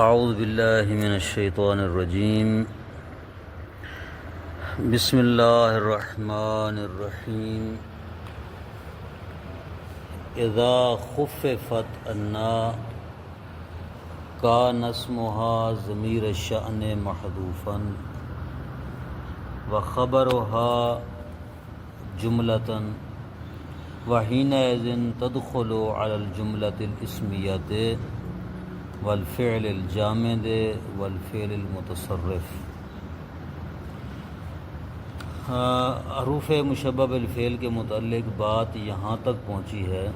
اعوذ باللہ من الشیطان الرجیم بسم اللہ الرحمن الرحیم اذا خففت انا کان اسمها ضمیر الشأن محذوفا وخبرها جملة وحینئذ تدخل على الجملة الاسمیة والفعل الجامد والفعل المتصرف۔ حروف مشبہ بالفعل کے متعلق بات یہاں تک پہنچی ہے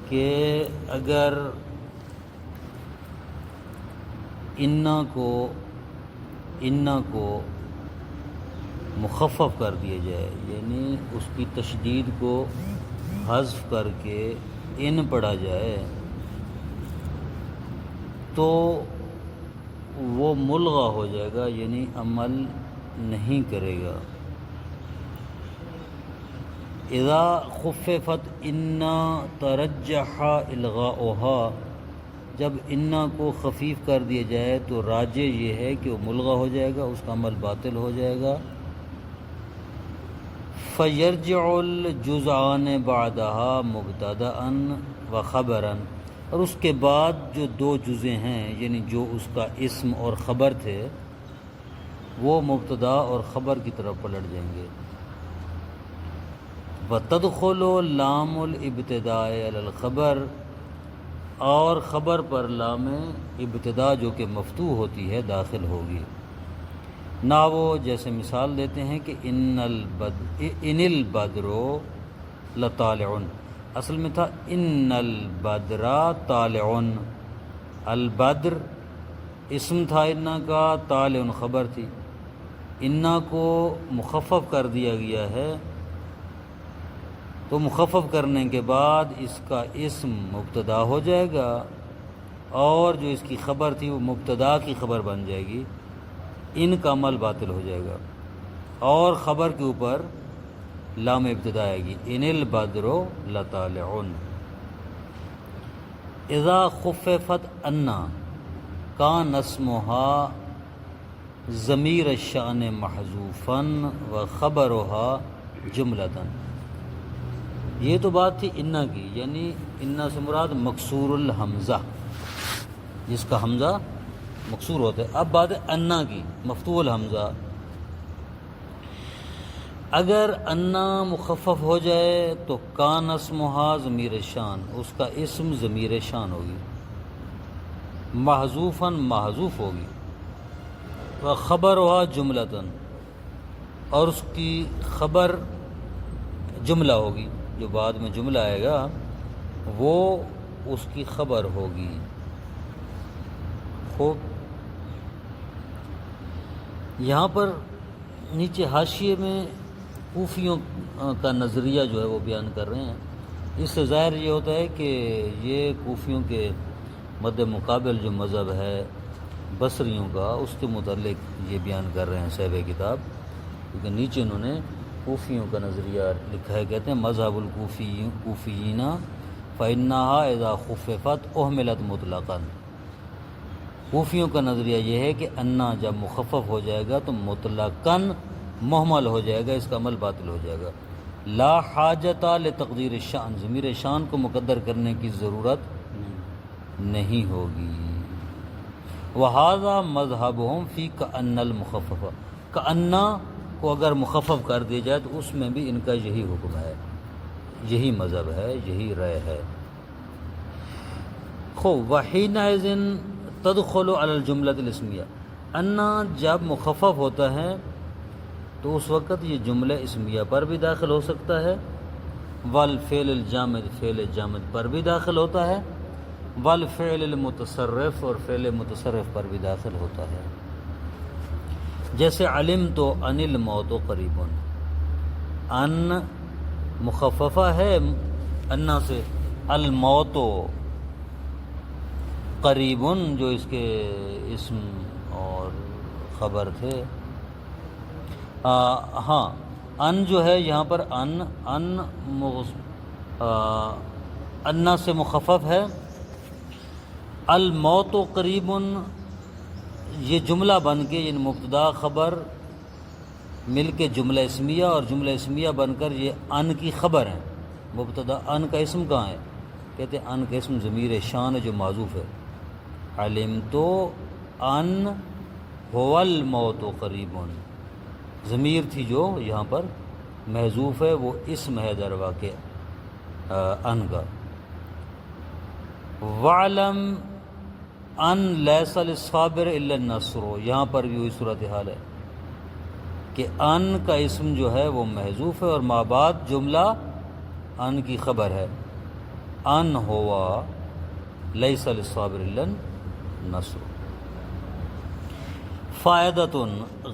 کہ اگر انا کو مخفف کر دیا جائے، یعنی اس کی تشدید کو حذف کر کے ان پڑھا جائے تو وہ ملغا ہو جائے گا، یعنی عمل نہیں کرے گا۔ اذا خففت انا ترجح الغاؤها، جب انا کو خفیف کر دیا جائے تو راجح یہ ہے کہ وہ ملغا ہو جائے گا، اس کا عمل باطل ہو جائے گا۔ فیرجع الجزعان بعدها مبتدأ وخبرا، اور اس کے بعد جو دو جزء ہیں یعنی جو اس کا اسم اور خبر تھے وہ مبتدا اور خبر کی طرف پلٹ جائیں گے۔ وتدخل لام الابتداء علی الخبر، اور خبر پر لام ابتدا جو کہ مفتوح ہوتی ہے داخل ہوگی۔ نہ وہ جیسے مثال دیتے ہیں کہ ان البدر لطالع، اصل میں تھا ان البدر طالع، البدر اسم تھا انا کا، طالع خبر تھی۔ انا کو مخفف کر دیا گیا ہے تو مخفف کرنے کے بعد اس کا اسم مبتدا ہو جائے گا اور جو اس کی خبر تھی وہ مبتدا کی خبر بن جائے گی، ان کا عمل باطل ہو جائے گا، اور خبر کے اوپر لام ابتدا آئے گی، ان البدر لطالع۔ اذا خففت انا کان اسمها ضمیر الشأن محذوفا وخبرها جملة۔ یہ تو بات تھی انا کی، یعنی انا سے مراد مکسور الحمزہ، جس کا حمزہ مکسور ہوتا ہے۔ اب بات ہے انا کی، مفتوح الحمزہ۔ اگر انا مخفف ہو جائے تو کان اسمها ضمیر شان، اس کا اسم ضمیر شان ہوگی، محذوفاً محذوف ہوگی، وخبرها جملتاً، اور اس کی خبر جملہ ہوگی، جو بعد میں جملہ آئے گا وہ اس کی خبر ہوگی۔ خوب، یہاں پر نیچے حاشیے میں کوفیوں کا نظریہ جو ہے وہ بیان کر رہے ہیں۔ اس سے ظاہر یہ ہوتا ہے کہ یہ کوفیوں کے مد مقابل جو مذہب ہے بصریوں کا، اس کے متعلق یہ بیان کر رہے ہیں صاحب کتاب، کیونکہ نیچے انہوں نے کوفیوں کا نظریہ لکھا ہے۔ کہتے ہیں مذہب الکوفیین فإنها اذا خففت اہملت مطلقاً، کوفیوں کا نظریہ یہ ہے کہ انا جب مخفف ہو جائے گا تو مطلقاً محمل ہو جائے گا، اس کا عمل باطل ہو جائے گا۔ لا حاجت لتقدیر الشأن، ضمیر شان کو مقدر کرنے کی ضرورت نہیں ہوگی۔ وَهَذَا مَذْهَبُهُمْ فِي كَأَنَّ الْمُخَفَّفَ، كَأَنَّ کو اگر مخفف کر دیا جائے تو اس میں بھی ان کا یہی حکم ہے، یہی مذہب ہے، یہی رائے ہے۔ وَحِينَئِذٍ تَدْخُلُ عَلَى الْجُمْلَةِ الْإِسْمِيَّةِ، انا جب مخفف ہوتا ہے تو اس وقت یہ جملہ اسمیہ پر بھی داخل ہو سکتا ہے، والفعل الجامد، فعل جامد پر بھی داخل ہوتا ہے، والفعل المتصرف، اور فعل متصرف پر بھی داخل ہوتا ہے۔ جیسے علمت ان الموت قریب، ان مخففہ ہے انا سے، الموت قریب جو اس کے اسم اور خبر تھے۔ ہاں، ان جو ہے یہاں پر انا سے مخفف ہے، الموت قریب، یہ جملہ بن کے یعنی مبتدا خبر مل کے جملہ اسمیہ، اور جملہ اسمیہ بن کر یہ ان کی خبر ہے۔ مبتدا ان کا اسم کہاں ہے؟ کہتے ہیں ان کا اسم ضمیر شان ہے جو معذوف ہے۔ علمت ان هو الموت قریب، ضمیر تھی جو یہاں پر محذوف ہے، وہ اسم ہے در واقع ان کا۔ وَعْلَمْ ان لیس للصابر الا النصر، یہاں پر بھی وہی صورتحال ہے کہ ان کا اسم جو ہے وہ محذوف ہے اور ما بعد جملہ ان کی خبر ہے۔ ان ہوا لیس للصابر الا النصر۔ فائدۃ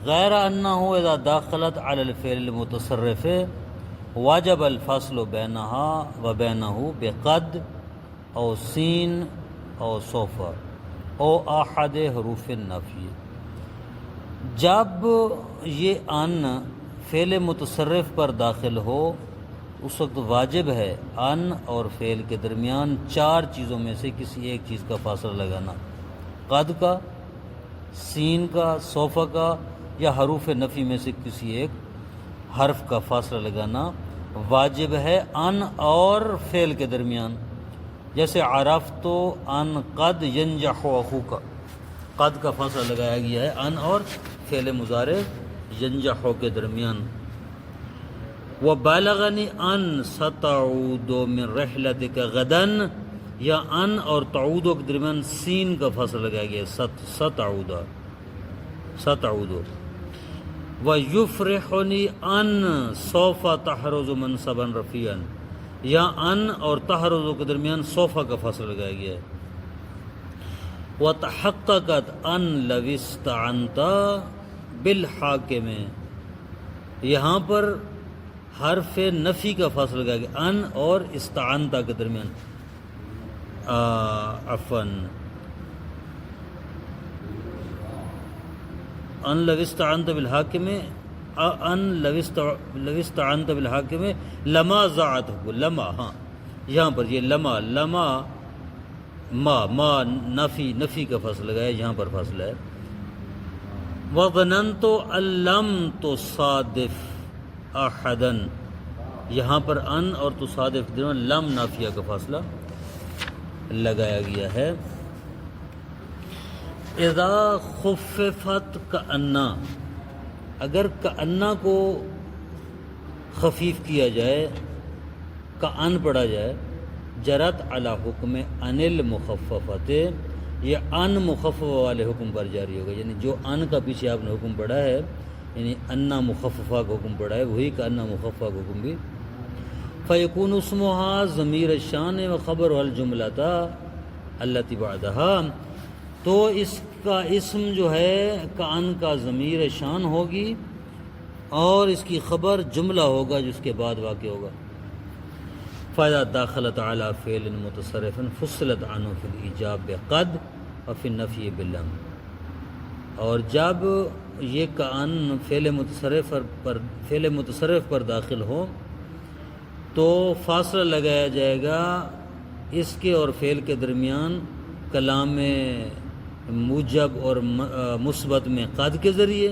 غیر انہ اذا داخلت علی الفعل المتصرف واجب الفصل بینہا و بینہ بقد او سین او سوف او احد حروف النفی۔ جب یہ ان فعل متصرف پر داخل ہو اس وقت واجب ہے ان اور فعل کے درمیان چار چیزوں میں سے کسی ایک چیز کا فاصلہ لگانا، قد کا، سین کا، صوفہ کا، یا حروف نفی میں سے کسی ایک حرف کا فاصلہ لگانا واجب ہے ان اور فعل کے درمیان۔ جیسے عرفت ان قد ینجح اخوک، قد کا فاصلہ لگایا گیا ہے ان اور فعل مضارع ینجح کے درمیان۔ وَبَلَغَنِي أَن سَتَعُودُ مِن رِحْلَتِكَ غَدًا، یا ان اور تعود کے درمیان سین کا فاصلہ لگایا گیا ہے، ستعود۔ وَيُفْرِحُنِي أَن سَوْفَ تَحْرُزُ مَنْصَبًا رَفِيعًا، یا ان اور تحرز کے درمیان صوفہ کا فاصلہ لگایا گیا ہے۔ وَتَحَقَّقَتْ أَن لَوِ اسْتَعَنْتَ بِالْحَاكِمِ، یہاں پر حرف نفی کا فاصلہ لگایا گیا ان اور استعنت کے درمیان، عفواً ان لو استعنت بالحاکم، ان لو استعنت بالحاکم لما زعته، لما، ہاں یہاں پر یہ لما ما نفی کا فاصلہ لگایا، یہاں پر فاصلہ ہے۔ وَظَنَنْتُ أَن لَّمْ تُصَادِفْ احدن، یہاں پر ان اور تصادف کے درمیان لم نافیہ کا فاصلہ لگایا گیا ہے۔ اذا خففت کأنہ، اگر کأنہ کو خفیف کیا جائے، کأن پڑھا جائے، جرت علی حکم ان المخففت، یہ ان مخفف والے حکم پر جاری ہوگا، یعنی جو ان کا پیچھے آپ نے حکم پڑھا ہے، یعنی انا مخففہ کا حکم پڑھا ہے، وہی کا انا مخففہ کا حکم بھی۔ فیکون اسمہا ضمیر الشان و خبر الجملۃ التی بعدہا، تو اس کا اسم جو ہے کان کا ضمیر شان ہوگی اور اس کی خبر جملہ ہوگا جو اس کے بعد واقع ہوگا۔ فَإِذَا دَخَلَتْ عَلَى فِعْلٍ مُتَصَرِّفٍ فُصِّلَتْ عَنْهُ فِي الْإِيجَابِ بِقَدْ وَفِي النَّفْيِ بِاللَّمْ، اور جب یہ کان فعل متصرف پر داخل ہو تو فاصلہ لگایا جائے گا اس کے اور فعل کے درمیان کلام موجب اور مثبت میں قد کے ذریعے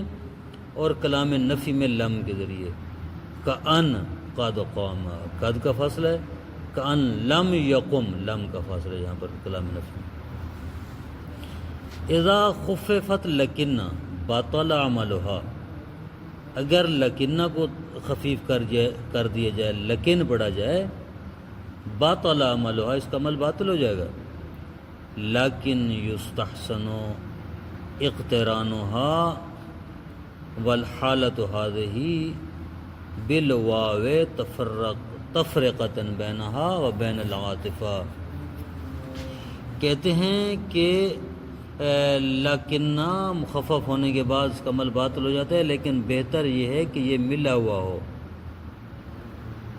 اور کلام نفی میں لم کے ذریعے۔ کأن قد قام، قد کا فاصلہ ہے، کأن لم یقم، لم کا فاصلہ ہے یہاں پر کلام نفی۔ اذا خففت لکنہ باطل عملہا، اگر لکنہ کو خفیف کر دیا جائے، لکن پڑھا جائے، باطل عملہا، اس کا عمل باطل ہو جائے گا۔ لیکن یستحسن اقترانہا والحالت ہذہ بالواو تفرقۃ بینہا و بین العاطفہ، کہتے ہیں کہ لیکن مخفف ہونے کے بعد اس کا عمل باطل ہو جاتا ہے، لیکن بہتر یہ ہے کہ یہ ملا ہوا ہو،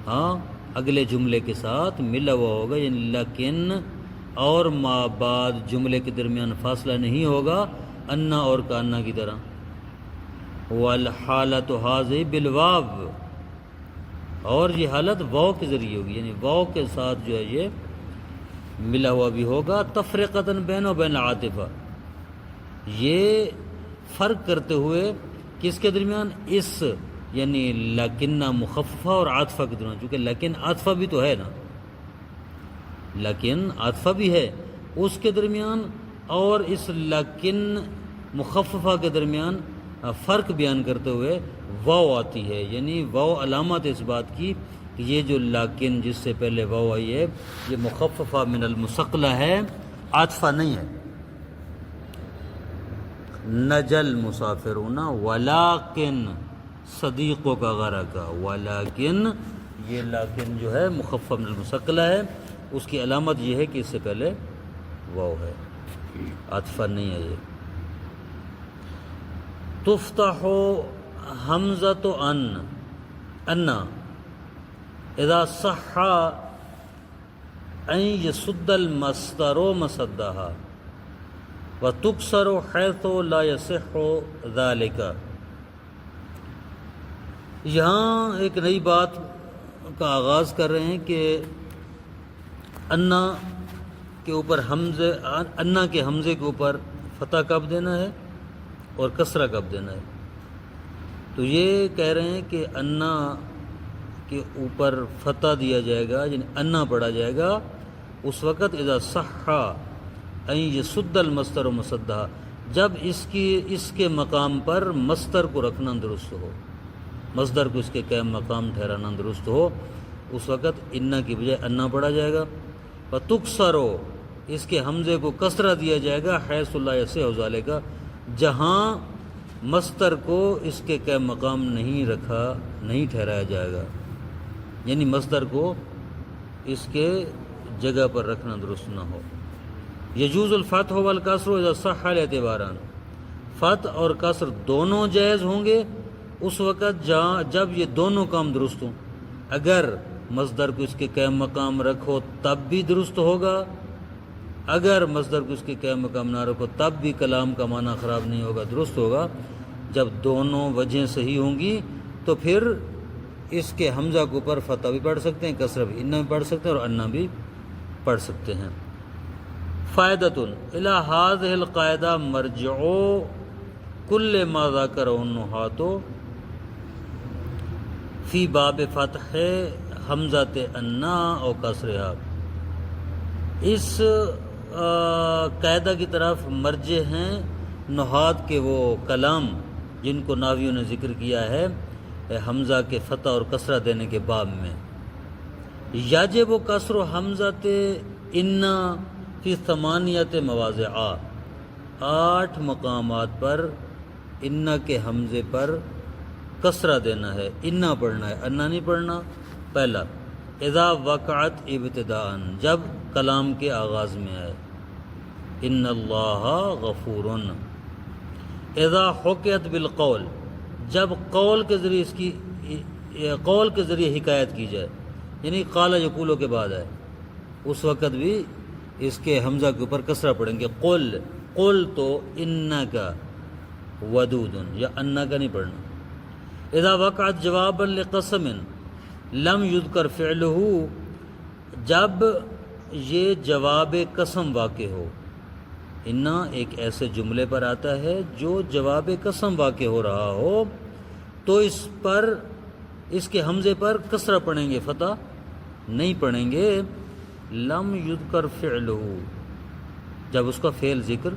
ہاں اگلے جملے کے ساتھ ملا ہوا ہوگا، یعنی لیکن اور ما بعد جملے کے درمیان فاصلہ نہیں ہوگا انا اور کا انا کی طرح۔ والحالت حاضی بالواو، اور یہ حالت واو کے ذریعے ہوگی، یعنی واو کے ساتھ جو ہے یہ ملا ہوا بھی ہوگا، تفریقتاً بین و بین عاطفہ، یہ فرق کرتے ہوئے کس کے درمیان، اس یعنی لکنہ مخففہ اور عاطفہ کے درمیان، چونکہ لیکن عاطفہ بھی تو ہے نا، لیکن عاطفہ بھی ہے اس کے درمیان، اور اس لیکن مخففہ کے درمیان فرق بیان کرتے ہوئے واو آتی ہے، یعنی واو علامت اس بات کی کہ یہ جو لیکن جس سے پہلے واو آئی ہے یہ مخففہ من المثقلہ ہے، عاطفہ نہیں ہے۔ نجل مسافرون ولیکن صدیقوں کا غرقہ، ولیکن یہ لیکن جو ہے مخفف من المثقلہ ہے، اس کی علامت یہ ہے کہ اس سے پہلے واو ہے، عاطفہ نہیں ہے یہ۔ تفتح حمزۃ ان اذا صح ان يسد المصدر مصدها وتكسر حيث لا يصح ذلك۔ یہاں ایک نئی بات کا آغاز کر رہے ہیں کہ انا کے اوپر حمزے، انا کے حمزے کے اوپر فتح کب دینا ہے اور کسرہ کب دینا ہے۔ تو یہ کہہ رہے ہیں کہ انا کے اوپر فتح دیا جائے گا، یعنی انا پڑھا جائے گا اس وقت اذا صح ان يسد المصدر مصدها، جب اس کے مقام پر مصدر کو رکھنا درست ہو، مصدر کو اس کے قائم مقام ٹھہرانا درست ہو، اس وقت انا کی بجائے انا پڑھا جائے گا۔ وتکسر، اس کے حمزے کو کسرہ دیا جائے گا، حیث لا یصح ذلک، جہاں مصدر کو اس کے قائم مقام نہیں ٹھہرایا جائے گا، یعنی مصدر کو اس کے جگہ پر رکھنا درست نہ ہو۔ یجوز الفتح والکسر اذا صح الاعتباران، فتح اور کسر دونوں جائز ہوں گے اس وقت جب یہ دونوں کام درست ہوں۔ اگر مصدر کو اس کے قائم مقام رکھو تب بھی درست ہوگا، اگر مصدر کو اس کے قائم مقام نہ رکھو تب بھی کلام کا معنی خراب نہیں ہوگا، درست ہوگا۔ جب دونوں وجہیں صحیح ہوں گی تو پھر اس کے حمزہ کے اوپر فتح بھی پڑھ سکتے ہیں، کسرہ بھی، انا بھی پڑھ سکتے ہیں اور انا بھی پڑھ سکتے ہیں۔ فائدۃ الی ھذہ القاعدہ مرجع کل ما ذکرہ النحاۃ فی باب فتح حمزۃ انا او کسرہا، اس قاعدہ کی طرف مرجع ہیں نحات کے وہ کلام جن کو ناویوں نے ذکر کیا ہے حمزہ کے فتح اور کسرہ دینے کے باب میں۔ یاجب و کسر حمزۃ انا فی ثمانیت مواضع، 8 مقامات پر انا کے حمزے پر کسرہ دینا ہے، انا پڑھنا ہے، انا نہیں پڑھنا۔ پہلا، اذا وقعت ابتداء، جب کلام کے آغاز میں آئے، ان اللہ غفور۔ اذا حکیت بالقول، جب قول کے ذریعے حکایت کی جائے، یعنی قال یقولو کے بعد آئے، اس وقت بھی اس کے حمزہ کے اوپر کسرہ پڑھیں گے۔ قل تو انکا ودود، یا انا کا نہیں پڑھنا۔ اذا وقعت جوابا لقسم لم یذکر فعلہ، جب یہ جواب قسم واقع ہو، انا ایک ایسے جملے پر آتا ہے جو جواب قسم واقع ہو رہا ہو تو اس کے حمزے پر کسرہ پڑھیں گے، فتح نہیں پڑھیں گے۔ لم یذکر فعلہ، جب اس کا فعل ذکر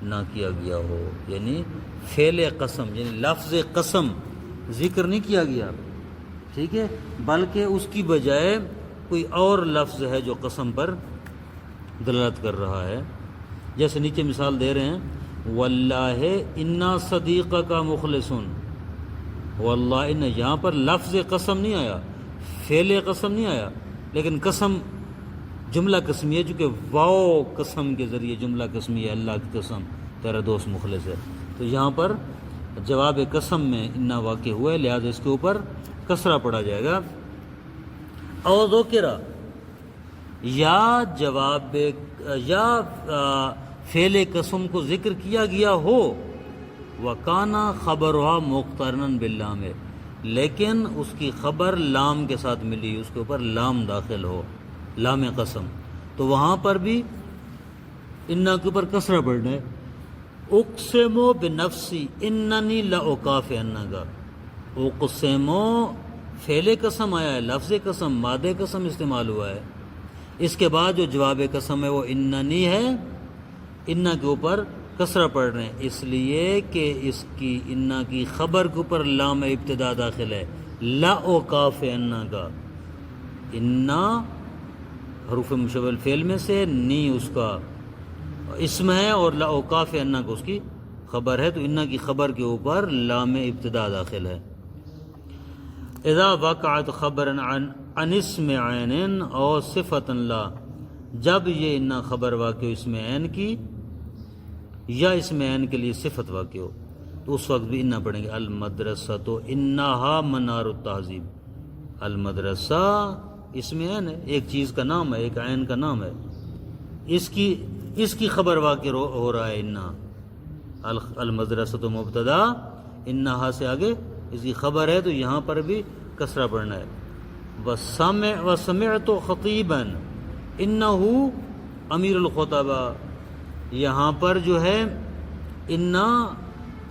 نہ کیا گیا ہو، یعنی فعل قسم، یعنی لفظ قسم ذکر نہیں کیا گیا، ٹھیک ہے، بلکہ اس کی بجائے کوئی اور لفظ ہے جو قسم پر دلالت کر رہا ہے۔ جیسے نیچے مثال دے رہے ہیں، واللہ انا صدیقک مخلص، واللہ ان، یہاں پر لفظ قسم نہیں آیا، فعل قسم نہیں آیا، لیکن قسم جملہ قسمی ہے، چونکہ واو قسم کے ذریعے جملہ قسمی ہے، اللہ کی قسم تیرا دوست مخلص ہے، تو یہاں پر جواب قسم میں انا واقع ہوا ہے، لہذا اس کے اوپر کسرہ پڑھا جائے گا۔ او ذکرہ، یا فعل قسم کو ذکر کیا گیا ہو، وکانا خبرها مقترنا باللام، لیکن اس کی خبر لام کے ساتھ ملی، اس کے اوپر لام داخل ہو، لام قسم، تو وہاں پر بھی انا کے اوپر کسرہ پڑھنا ہے. اقسمو بنفسی اننی لاکافئن کا اقسمو فعل قسم آیا ہے، لفظ قسم مادہ قسم استعمال ہوا ہے. اس کے بعد جو جواب قسم ہے وہ اننی ہے، انا کے اوپر کسرہ پڑھ رہے ہیں اس لیے کہ اس کی انا کی خبر کے اوپر لام ابتدا داخل ہے. لاکافئن کا انا حروف مشبہ فعل میں سے، نی اس کا اسم ہے اور لاکافئن کا اس کی خبر ہے، تو انا کی خبر کے اوپر لام ابتدا داخل ہے. اذا وقعت خبرا عن اسم عین اور صفت لا، جب یہ انا خبر واقع ہو اسم عین کی یا اسم عین کے لیے صفت واقع ہو تو اس وقت بھی انا پڑھیں گے. المدرسہ تو انہا منار التہذیب، المدرسہ اسم عین ہے، ایک چیز کا نام ہے، ایک عین کا نام ہے، اس کی خبر واقع ہو رہا ہے انا. المدرسہ تو مبتدا، انہا سے آگے اس کی خبر ہے تو یہاں پر بھی کسرہ پڑھنا ہے. وسمعت خطیبا انہو امیر الخطبہ، یہاں پر جو ہے انا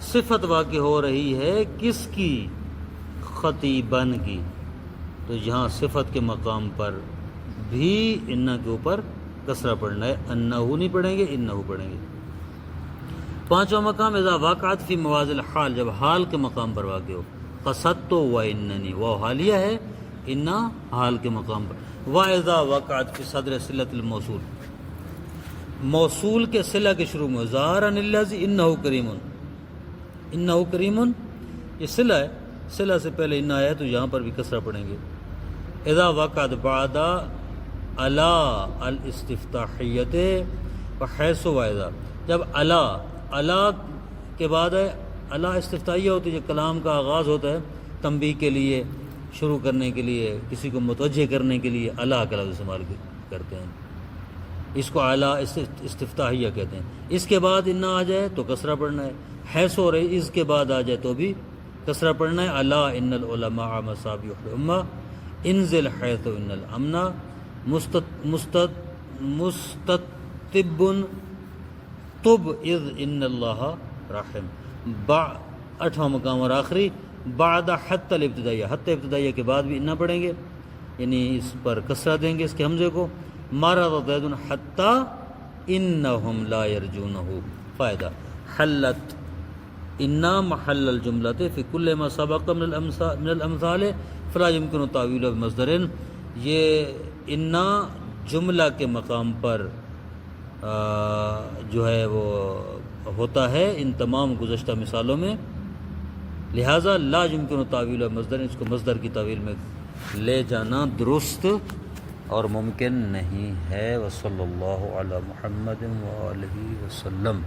صفت واقع ہو رہی ہے کس کی؟ خطیبن کی، تو یہاں صفت کے مقام پر بھی انا کے اوپر کسرہ پڑھنا ہے، انہو نہیں پڑھیں گے، انہو پڑھیں گے. پانچواں مقام اذا واقعت فی مواضع الحال، جب حال کے مقام پر واقع ہو. قصدت و اننی، وہ حالیہ ہے، انا حال کے مقام پر. واذا وقعت فی صدر صلۃ الموصول، موصول کے صلہ کے شروع میں ظاہرن الذی انہ کریم، انہ کریم یہ صلہ ہے، صلہ سے پہلے انا آیا تو یہاں پر بھی کسرہ پڑھیں گے. اذا وقعت بعد الا الاستفتاحیت وحیث واذا، جب الا کے بعد ہے، الا استفتاحیہ ہوتی ہے، جو کلام کا آغاز ہوتا ہے تنبیہ کے لیے، شروع کرنے کے لیے، کسی کو متوجہ کرنے کے لیے الا کا لفظ استعمال کرتے ہیں، اس کو اعلیٰ استفتاحیہ کہتے ہیں. اس کے بعد انا آ جائے تو کسرہ پڑھنا ہے، حیث ہو رہی اس کے بعد آ جائے تو بھی کسرہ پڑھنا ہے. الا ان العلماء مصابیح الامہ انزل حیث ان الامن مستتب طب اذ ان اللہ رحم. آٹھواں مقام اور آخری بعد حتی الابتدائیہ، حتی ابتدائیہ کے بعد بھی انا پڑھیں گے، یعنی اس پر کسرہ دیں گے اس کے حمزے کو. مرض زید حتی انہم لا یرجونہ. فائدہ حلت انا محل الجملۃ فی کل ما سبق من الامثال فلا یمکن تاویلہ بمصدر. یہ انا جملہ کے مقام پر جو ہے وہ ہوتا ہے ان تمام گزشتہ مثالوں میں، لہٰذا لا یمکن تاویل مصدر، اس کو مصدر کی تاویل میں لے جانا درست اور ممکن نہیں ہے. وصلی اللہ علی محمد وآلہ وسلم.